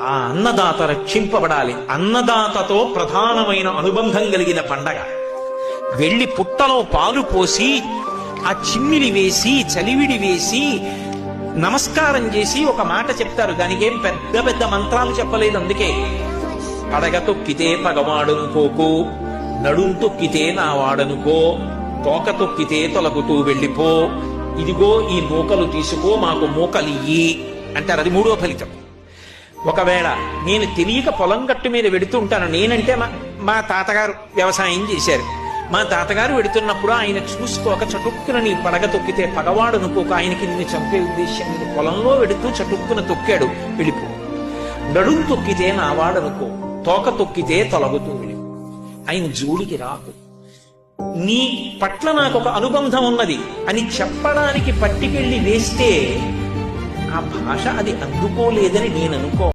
ఆ అన్నదాత రక్షింపబడాలి. అన్నదాతతో ప్రధానమైన అనుబంధం కలిగిన పండగ. వెళ్లి పుట్టలో పాలు పోసి ఆ చిమ్మిలి వేసి చలివిడి వేసి నమస్కారం చేసి ఒక మాట చెప్తారు. దానికి ఏం పెద్ద పెద్ద మంత్రాలు చెప్పలేదు. అందుకే పడగ తొక్కితే పగవాడనుకోకు, నడుం తొక్కితే నా వాడనుకో, తోక తొక్కితే తొలగుతూ వెళ్ళిపో, ఇదిగో ఈ మూకలు తీసుకో మాకు మూకలియ్యి అంటారు. అది మూడో ఫలితం. ఒకవేళ నేను తెలియక పొలం గట్టు మీద వెడుతుంటాను, నేనంటే మా తాతగారు వ్యవసాయం చేశారు, మా తాతగారు వెడుతున్నప్పుడు ఆయన చూసుకోక చటుక్కున నీ పడగ తొక్కితే పగవాడు అనుకోక ఆయనకి నిన్ను చంపే ఉద్దేశం, నేను పొలంలో వెడుతూ చటుక్కున తొక్కాడు, వెళ్ళిపో. నడుం తొక్కితే నావాడనుకో, తోక తొక్కితే తొలగుతూ వెళ్ళిపో, ఆయన జోలికి రాకు, నీ పట్ల నాకు ఒక అనుబంధం ఉన్నది అని చెప్పడానికి పట్టికెళ్ళి వేస్తే ఆ భాష అది అందుకోలేదని నేను అనుకో.